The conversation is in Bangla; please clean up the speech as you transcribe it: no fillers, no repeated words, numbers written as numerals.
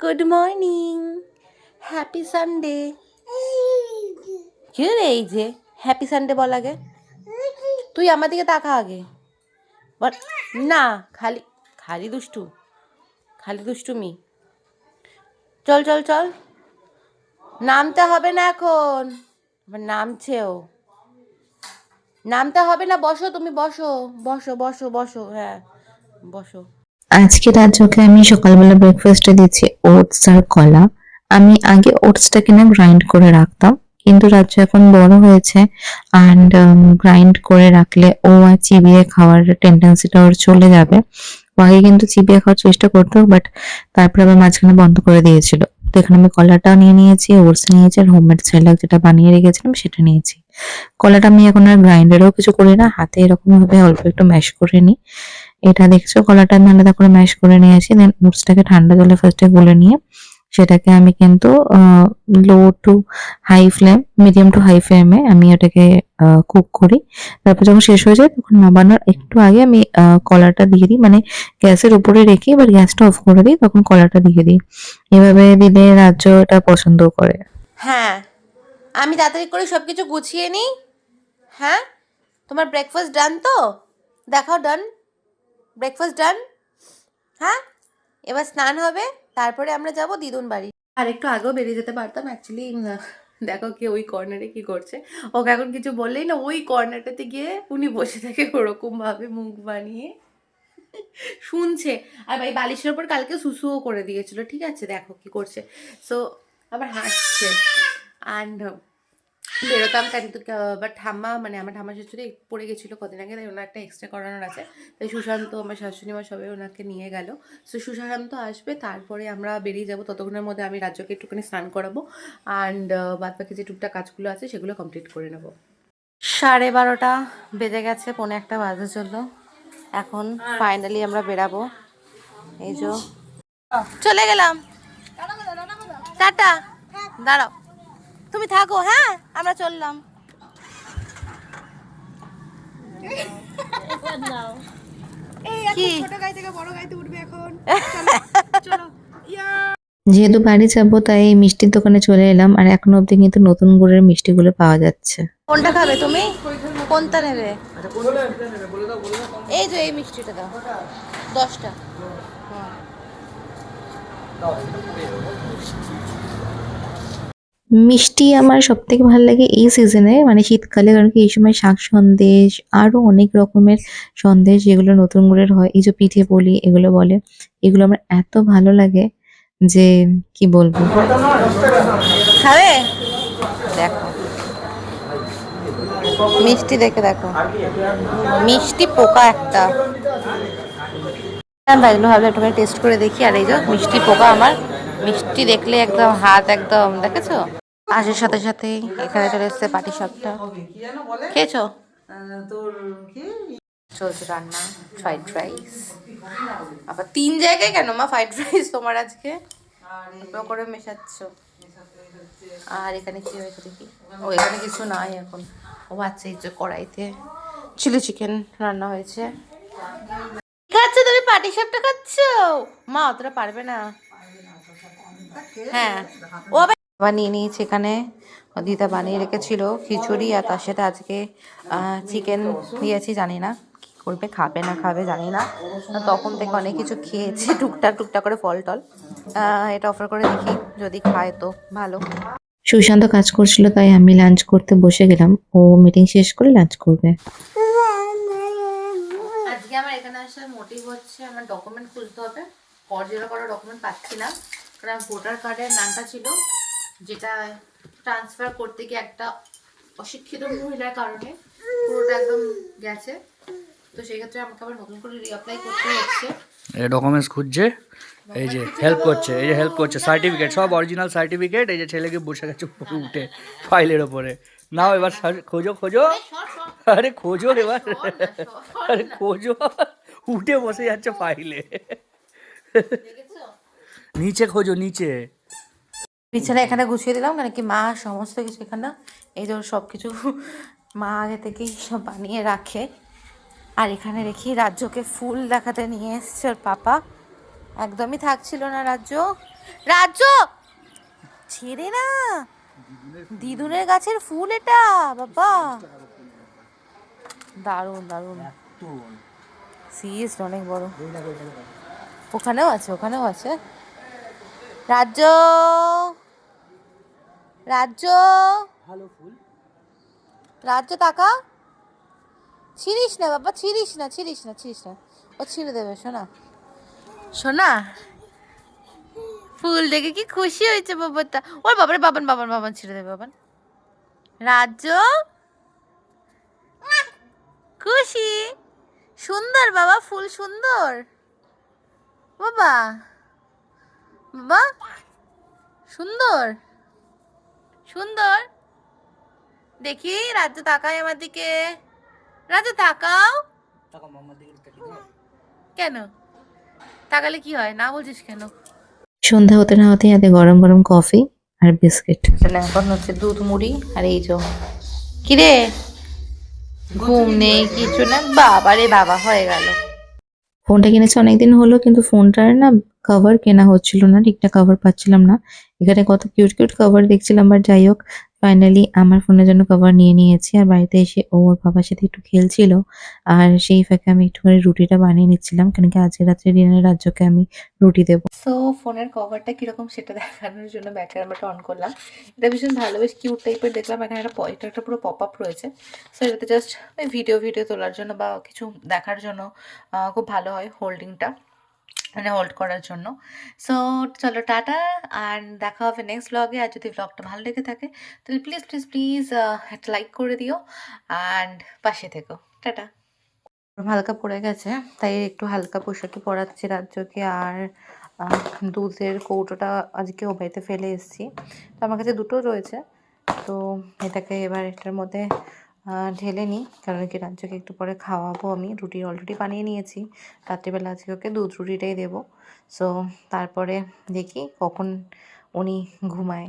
Good morning, happy Sunday. কি রে এই যে হ্যাপি সানডে বল আগে, তুই আমার দিকে তাকা আগে বল। না, খালি খালি দুষ্টু, খালি দুষ্টুমি। চল চল চল, নামতে হবে না এখন, আবার নামছেও। নামতে হবে না, বসো তুমি, বসো বসো বসো বসো, হ্যাঁ বসো। আজকে রাজ্যকে আমি সকালবেলা ব্রেকফাস্টে দিচ্ছি ওটস আর কলা। আমি আগে ওটসটাকে না গ্রাইন্ড করে রাখতাম, কিন্তু রাজ্য এখন বড় হয়েছে অ্যান্ড গ্রাইন্ড করে রাখলে ও আর চিবিয়ে খাওয়ার টেন্ডেন্সিটা ওর চলে যাবে। ও আগে কিন্তু চিবিয়ে খাওয়ার চেষ্টা করতো, বাট তারপরে আবার মাঝখানে বন্ধ করে দিয়েছিল। তো এখানে আমি কলাটা নিয়ে নিয়েছি, ওটস নিয়েছি, আর হোমমেড সেরেলাক যেটা বানিয়ে রেখেছিলাম সেটা নিয়েছি। কলাটা আমি এখন আর গ্রাইন্ডারেও কিছু করি না, হাতে এরকম ভাবে অল্প একটু ম্যাশ করে নিই। এটা দেখছো, কলাটা আমি আলাদা করে ম্যাশ করে নিয়েছি। দেন ওটসটাকে ঠান্ডা জলে ফার্স্টে গুলে নিয়ে সেটাকে আমি কিন্তু low to high flame, medium to high ফ্লেমে আমি ওটাকে কুক করি। তারপর যখন শেষ হয়ে যায় তখন নামানোর একটু আগে আমি কলাটা দিয়ে দিই, মানে গ্যাসের উপরে রেখে এবার গ্যাসটা অফ করে দিই, তখন কলাটা দিয়ে দিই। এভাবে দিলে রাজ্য এটা পছন্দ করে। হ্যাঁ, আমি তাড়াতাড়ি করে সব কিছু গুছিয়ে নিই। হ্যাঁ, তোমার ব্রেকফাস্ট ডান তো? দেখাও ডান, ব্রেকফাস্ট ডান। হ্যাঁ, এবার স্নান হবে, তারপরে আমরা যাব দিদুন বাড়ি। আর একটু আগেও বেরিয়ে যেতে পারতাম অ্যাকচুয়ালি। দেখো কে ওই কর্নারে কি করছে, ওকে এখন কিছু বললেই না ওই কর্নারটাতে গিয়ে উনি বসে থাকে ওরকম ভাবে মুখ বানিয়ে শুনছে। আর ভাই বালিশের ওপর কালকে সুসুও করে দিয়েছিল, ঠিক আছে দেখো কি করছে। সো আবার হাসছে। অ্যান্ড বেরোতাম কিন্তু, বাট ঠাম্মা মানে আমার ঠাম্মা শাশুড়ি পড়ে গেছিলো কদিন আগে, তাই ওনার একটা এক্সট্রা করানোর আছে। তাই সুশান্ত, আমার শাশুড়ি মা সবাই ওনাকে নিয়ে গেল। সো সুশান্ত আসবে, তারপরে আমরা বেরিয়ে যাব। ততক্ষণের মধ্যে আমি রাজ্যকে একটুখানি স্নান করাবো অ্যান্ড বাদ বাকি যে টুকটাক কাজগুলো আছে সেগুলো কমপ্লিট করে নেবো। 12:30 বেজে গেছে, 1:45 বাজে চললো। এখন ফাইনালি আমরা বেরাবো। এই যে চলে গেলাম, টাটা। দাঁড়াও, তুমি থাকো, হ্যাঁ আমরা চললাম। কি ছোট গাড়ি থেকে বড় গাড়িতে উঠবে এখন, চলো। যেহেতু বাড়ি যাবো তাই এই মিষ্টির দোকানে চলে এলাম, আর এখনো অব্দি কিন্তু নতুন গুড়ের মিষ্টিগুলো পাওয়া যাচ্ছে। কোনটা খাবে তুমি, কোনটা নেবে? এই যে এই মিষ্টিটা দাও, 10টা। মিষ্টি আমার সব থেকে ভালো লাগে এই সিজনে, মানে শীতকালে, কারণ কি এই সময় শাক সন্দেশ আরো অনেক রকমের সন্দেশ যেগুলো নতুন গুড়ের হয়, এই যে পিঠে বলি এগুলো বলে, এগুলো আমার এত ভালো লাগে যে কি বলবো। খাবে? দেখো মিষ্টি দেখে দেখো, মিষ্টি পোকা একটা। তাই জন্য ভাবলাম একটু টেস্ট করে দেখি। আর এই যে মিষ্টি পোকা, আমার মিষ্টি দেখলে একদম হাত একদম, দেখেছো? আসার সাথে সাথেই এখানে চলে এসছে পাটি সাপটা। খেয়েছো? চলছে রান্না, ফ্রাইড রাইস। আবার 3 জায়গায় কেন মা ফ্রাইড রাইস তোমার আজকে? করে মেশাচ্ছ। আর এখানে কি হয়েছে দেখি, ও এখানে কিছু নাই এখন। ও আচ্ছা, এই যে কড়াইতে চিলি চিকেন রান্না হয়েছে। খাচ্ছ তুমি, পাটি সাপটা খাচ্ছ? মা অতটা পারবে না। হ্যাঁ, ও আবার নিয়ে নিয়েছে এখানে। দিদা বানিয়ে রেখেছিল খিচুড়ি, আর তার সাথে আজকে চিকেন দিয়েছি। জানি না কি করবে, খাবে না খাবে জানি না। তখন থেকে অনেক কিছু খেয়েছে, টুকটাক টুকটাক করে ফল টল। এটা অফার করে দেখি, যদি খায় তো ভালো। সুশান্ত কাজ করছিল তাই আমি লাঞ্চ করতে বসে গেলাম, ও মিটিং শেষ করে লাঞ্চ করবে। আজকে আমার এখানে আসার মোটিভ হচ্ছে আমার ডকুমেন্ট খুলতে হবে। অরিজিনাল করা ডকুমেন্ট পাচ্ছি না, কারণ ভোটার কার্ডের নামটা ছিল, যেটা ট্রান্সফার করতে গিয়ে একটা অশিক্ষিত মহিলার কারণে পুরোটা একদম গেছে। তো সেই ক্ষেত্রে আমাকে আবার নতুন করে রিঅ্যাপ্লাই করতে হচ্ছে। এই ডকুমেন্টস খুঁজছে, এই যে হেল্প করছে, এই যে হেল্প করছে, সার্টিফিকেট সব অরিজিনাল সার্টিফিকেট। এই যে ছেলেকে বসে গেছে উপরে উঠে ফাইলের ওপরে। নাও এবার খোঁজো খোঁজো, আরে খোঁজো এবার, আরে খোঁজো, উঠে বসে যাচ্ছে ফাইলে। নিচে খোঁজো নিচে। বিছানা এখানে গুছিয়ে দিলাম, কেন কি মা সমস্ত কিছু এখানে, এই যে সব কিছু মা আগে থেকেই সব বানিয়ে রাখে। আর এখানে রেখি রাজ্যকে ফুল দেখাতে নিয়ে এসছে ওর পাপা। একদমই থাকছিল না রাজ্য। রাজ্য ছেড়ে না, দিদুনের গাছের ফুল এটা বাবা, দারুণ দারুণ, সিরিয়াসলি অনেক বড়। ওখানেও আছে, ওখানেও আছে। রাজ্য, রাজ্য, ভালো ফুল। রাজ্য তাকা, ছিড়িস না বাবা, ছিড়িস না, ছিড়িস না, ছিড়িস না, ও ছিঁড়ে দেবে সোনা। সোনা ফুল দেখে কি খুশি হয়েছে বাবাটা। ওর বাবারে, বাবান বাবান বাবান ছিঁড়ে দেবে বাবান। রাজ্য খুশি, সুন্দর বাবা, ফুল সুন্দর বাবা, বাবা সুন্দর সুন্দর। দেখি রাজ্য তাকায় আমার দিকে, রাজ্য তাকাও। কেন তাকালে কি হয়, না বলছিস কেন? সন্ধ্যা হতে না হতেই হাতে গরম গরম কফি আর বিস্কিট। এখন হচ্ছে দুধ মুড়ি আর এই যো। কিরে ঘুম নেই কিছু না, বাবা রে বাবা, হয়ে গেল। ফোনটা কিনেছি অনেকদিন হলো, কিন্তু ফোনটার না কভার কেনা হচ্ছিল না, ঠিকঠাক কভার পাচ্ছিলাম না। এখানে কত কিউট কিউট কভার দেখছিলাম, বাট যাই হোক ফাইনালি আমার ফোনের জন্য কভার নিয়ে নিয়েছি। আর বাড়িতে এসে ওর বাবার সাথে একটু খেলছিল, আর সেই ফাঁকে আমি একটুখানি রুটিটা বানিয়ে নিচ্ছিলাম, কেন কি আজকে রাত্রে ডিনারে রাজ্যকে আমি রুটি দেবো। সো ফোনের কভারটা কিরকম সেটা দেখানোর জন্য ব্যাক ক্যামেরাটা অন করলাম। এটা ভীষণ ভালো, বেশ কিউট টাইপের দেখলাম। এখানে এটা একটা পুরো পপ আপ রয়েছে। সো এটাতে জাস্ট ওই ভিডিও তোলার জন্য বা কিছু দেখার জন্য খুব ভালো হয় হোল্ডিংটা, মানে হোল্ড করার জন্য। সো চলো টাটা, অ্যান্ড দেখা হবে নেক্সট ব্লগে। আর যদি ব্লগটা ভালো লেগে থাকে তাহলে প্লিজ প্লিজ প্লিজ একটা লাইক করে দিও অ্যান্ড পাশে থেকো। টাটা। হালকা পড়ে গেছে, তাই একটু হালকা পোশাকই পরাচ্ছি রাজ্যকে। আর দুধের কৌটোটা আজকে ও বাড়িতে ফেলে এসেছি, তো আমার কাছে দুটো রয়েছে। তো এটাকে এবার এটার মধ্যে ঢেলে নিই, কারণ কি রাজ্যকে একটু পরে খাওয়াবো। আমি রুটি অলরেডি বানিয়ে নিয়েছি, রাত্রিবেলা আজকে ওকে দুধ রুটিটাই দেবো। সো তারপরে দেখি কখন উনি ঘুমায়।